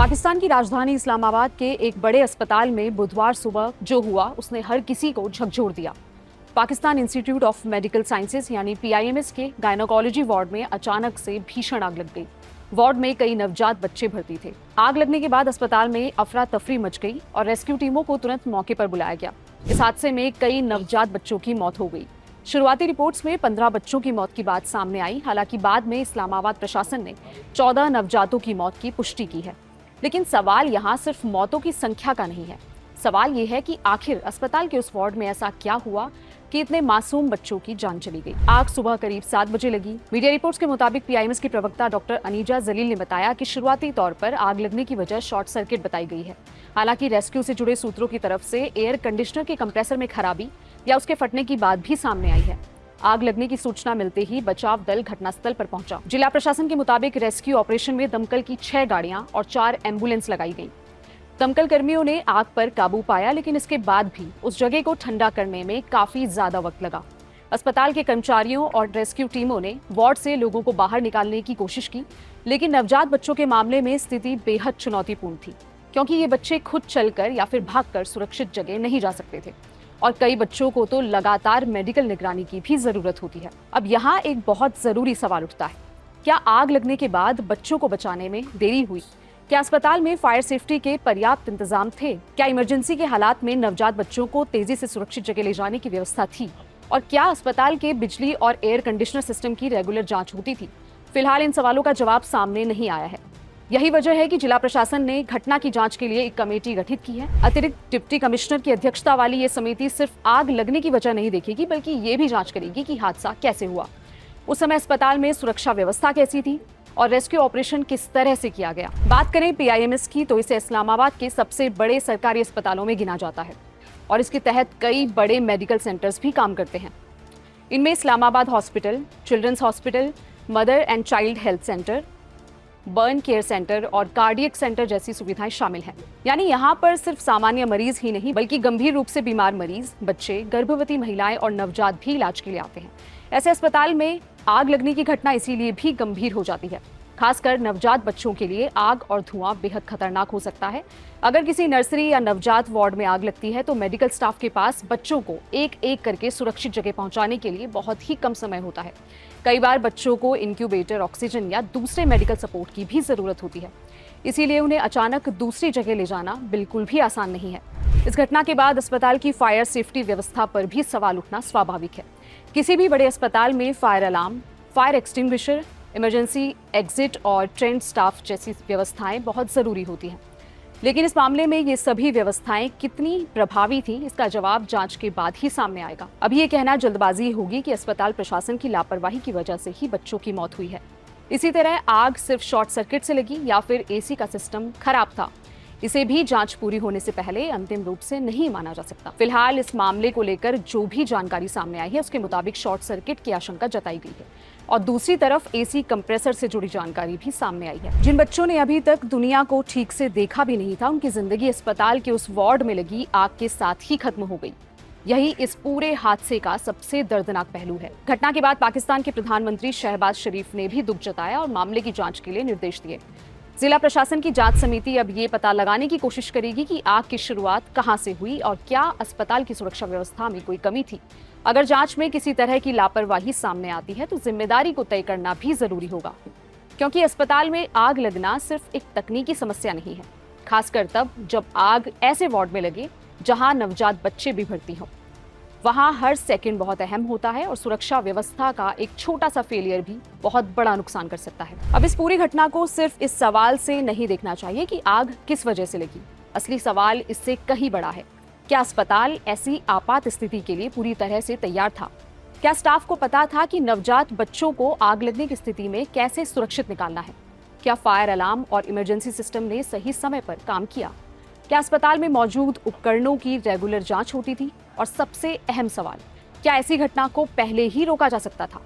पाकिस्तान की राजधानी इस्लामाबाद के एक बड़े अस्पताल में बुधवार सुबह जो हुआ उसने हर किसी को झकझोर दिया। Pakistan institute of medical sciences यानी PIMS के गायनोकोलॉजी वार्ड में अचानक से भीषण आग लग गई। वार्ड में कई नवजात बच्चे भर्ती थे। आग लगने के बाद अस्पताल में अफरा तफरी मच गई और रेस्क्यू टीमों को तुरंत मौके पर बुलाया गया। इस हादसे में कई नवजात बच्चों की मौत हो गई। शुरुआती रिपोर्ट्स में 15 बच्चों की मौत की बात सामने आई। हालांकि बाद में इस्लामाबाद प्रशासन ने 14 नवजातों की मौत की पुष्टि की है। लेकिन सवाल यहाँ सिर्फ मौतों की संख्या का नहीं है। सवाल ये है कि आखिर अस्पताल के उस वार्ड में ऐसा क्या हुआ कि इतने मासूम बच्चों की जान चली गई। आग सुबह करीब 7 बजे लगी। मीडिया रिपोर्ट्स के मुताबिक PIMS की प्रवक्ता डॉक्टर अनीजा जलील ने बताया कि शुरुआती तौर पर आग लगने की वजह शॉर्ट सर्किट बताई गई है। हालांकि रेस्क्यू से जुड़े सूत्रों की तरफ से एयर कंडीशनर के कंप्रेसर में खराबी या उसके फटने की बात भी सामने आई है। आग लगने की सूचना मिलते ही बचाव दल घटनास्थल पर पहुंचा। जिला प्रशासन के मुताबिक रेस्क्यू ऑपरेशन में दमकल की 6 गाड़ियां और 4 एम्बुलेंस लगाई गई। दमकल कर्मियों ने आग पर काबू पाया, लेकिन इसके बाद भी उस जगह को ठंडा करने में काफी ज्यादा वक्त लगा। अस्पताल के कर्मचारियों और रेस्क्यू टीमों ने वार्ड से लोगों को बाहर निकालने की कोशिश की, लेकिन नवजात बच्चों के मामले में स्थिति बेहद चुनौतीपूर्ण थी, क्योंकि ये बच्चे खुद चलकर या फिर भागकर सुरक्षित जगह नहीं जा सकते थे और कई बच्चों को तो लगातार मेडिकल निगरानी की भी जरूरत होती है। अब यहाँ एक बहुत जरूरी सवाल उठता है, क्या आग लगने के बाद बच्चों को बचाने में देरी हुई? क्या अस्पताल में फायर सेफ्टी के पर्याप्त इंतजाम थे? क्या इमरजेंसी के हालात में नवजात बच्चों को तेजी से सुरक्षित जगह ले जाने की व्यवस्था थी? और क्या अस्पताल के बिजली और एयर कंडीशनर सिस्टम की रेगुलर जांच होती थी? फिलहाल इन सवालों का जवाब सामने नहीं आया है। यही वजह है कि जिला प्रशासन ने घटना की जांच के लिए एक कमेटी गठित की है। अतिरिक्त डिप्टी कमिश्नर की अध्यक्षता वाली ये समिति सिर्फ आग लगने की वजह नहीं देखेगी, बल्कि ये भी जांच करेगी कि हादसा कैसे हुआ, उस समय अस्पताल में सुरक्षा व्यवस्था कैसी थी और रेस्क्यू ऑपरेशन किस तरह से किया गया। बात करें PIMS की तो इसे इस्लामाबाद के सबसे बड़े सरकारी अस्पतालों में गिना जाता है और इसके तहत कई बड़े मेडिकल सेंटर्स भी काम करते हैं। इनमें Islamabad hospital, children's hospital, mother and child health centre, burn care centre और कार्डियक सेंटर जैसी सुविधाएं शामिल हैं। यानी यहाँ पर सिर्फ सामान्य मरीज ही नहीं, बल्कि गंभीर रूप से बीमार मरीज, बच्चे, गर्भवती महिलाएं और नवजात भी इलाज के लिए आते हैं। ऐसे अस्पताल में आग लगने की घटना इसीलिए भी गंभीर हो जाती है। खासकर नवजात बच्चों के लिए आग और धुआं बेहद खतरनाक हो सकता है। अगर किसी नर्सरी या नवजात वार्ड में आग लगती है तो मेडिकल स्टाफ के पास बच्चों को एक एक करके सुरक्षित जगह पहुंचाने के लिए बहुत ही कम समय होता है। कई बार बच्चों को इंक्यूबेटर, ऑक्सीजन या दूसरे मेडिकल सपोर्ट की भी जरूरत होती है। इसीलिए उन्हें अचानक दूसरी जगह ले जाना बिल्कुल भी आसान नहीं है। इस घटना के बाद अस्पताल की फायर सेफ्टी व्यवस्था पर भी सवाल उठना स्वाभाविक है। किसी भी बड़े अस्पताल में fire alarm, fire extinguisher, emergency exit और ट्रेंड स्टाफ जैसी व्यवस्थाएं बहुत ज़रूरी होती हैं। लेकिन इस मामले में ये सभी व्यवस्थाएं कितनी प्रभावी थीं, इसका जवाब जांच के बाद ही सामने आएगा। अभी ये कहना जल्दबाजी होगी कि अस्पताल प्रशासन की लापरवाही की वजह से ही बच्चों की मौत हुई है। इसी तरह आग सिर्फ शॉर्ट सर्किट से लगी या फिर AC का सिस्टम खराब था, इसे भी जांच पूरी होने से पहले अंतिम रूप से नहीं माना जा सकता। फिलहाल इस मामले को लेकर जो भी जानकारी सामने आई है उसके मुताबिक शॉर्ट सर्किट की आशंका जताई गई है और दूसरी तरफ AC कंप्रेसर से जुड़ी जानकारी भी सामने आई है। जिन बच्चों ने अभी तक दुनिया को ठीक से देखा भी नहीं था, उनकी जिंदगी अस्पताल के उस वार्ड में लगी आग के साथ ही खत्म हो गई। यही इस पूरे हादसे का सबसे दर्दनाक पहलू है। घटना के बाद पाकिस्तान के प्रधानमंत्री शहबाज शरीफ ने भी दुख जताया और मामले की जांच के लिए निर्देश दिए। जिला प्रशासन की जांच समिति अब ये पता लगाने की कोशिश करेगी कि आग की शुरुआत कहां से हुई और क्या अस्पताल की सुरक्षा व्यवस्था में कोई कमी थी। अगर जांच में किसी तरह की लापरवाही सामने आती है तो जिम्मेदारी को तय करना भी जरूरी होगा, क्योंकि अस्पताल में आग लगना सिर्फ एक तकनीकी समस्या नहीं है, खासकर तब जब आग ऐसे वार्ड में लगे जहां नवजात बच्चे भी भर्ती हों। वहां हर सेकंड बहुत अहम होता है और सुरक्षा व्यवस्था का एक छोटा सा फेलियर भी बहुत बड़ा नुकसान कर सकता है। अब इस पूरी घटना को सिर्फ इस सवाल से नहीं देखना चाहिए कि आग किस वजह से लगी। असली सवाल इससे कहीं बड़ा है। क्या अस्पताल ऐसी आपात स्थिति के लिए पूरी तरह से तैयार था? क्या स्टाफ को पता था कि नवजात बच्चों को आग लगने की स्थिति में कैसे सुरक्षित निकालना है? क्या फायर अलार्म और इमरजेंसी सिस्टम ने सही समय पर काम किया? क्या अस्पताल में मौजूद उपकरणों की रेगुलर जांच होती थी? और सबसे अहम सवाल, क्या ऐसी घटना को पहले ही रोका जा सकता था?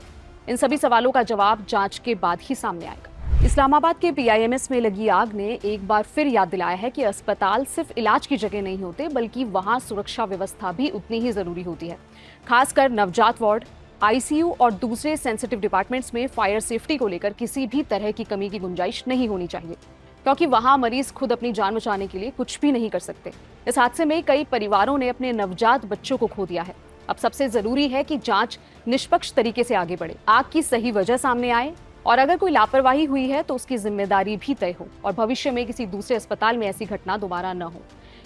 इन सभी सवालों का जवाब जांच के बाद ही सामने आएगा। इस्लामाबाद के PIMS में लगी आग ने एक बार फिर याद दिलाया है कि अस्पताल सिर्फ इलाज की जगह नहीं होते, बल्कि वहां सुरक्षा व्यवस्था भी उतनी ही जरूरी होती है। खासकर नवजात वार्ड, ICU और दूसरे सेंसिटिव डिपार्टमेंट्स में फायर सेफ्टी को लेकर किसी भी तरह की कमी की गुंजाइश नहीं होनी चाहिए। क्योंकि वहां मरीज खुद अपनी जान बचाने के लिए कुछ भी नहीं कर सकते। इस हादसे में कई परिवारों ने अपने नवजात बच्चों को खो दिया है। अब सबसे जरूरी है कि जांच निष्पक्ष तरीके से आगे बढ़े, आग की सही वजह सामने आए और अगर कोई लापरवाही हुई है तो उसकी जिम्मेदारी भी तय हो और भविष्य में किसी दूसरे अस्पताल में ऐसी घटना दोबारा न हो।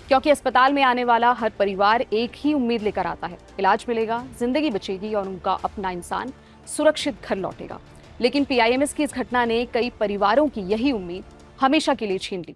क्योंकि अस्पताल में आने वाला हर परिवार एक ही उम्मीद लेकर आता है, इलाज मिलेगा, जिंदगी बचेगी और उनका अपना इंसान सुरक्षित घर लौटेगा। लेकिन पीआईएमएस की इस घटना ने कई परिवारों की यही उम्मीद हमेशा के लिए छीन ली।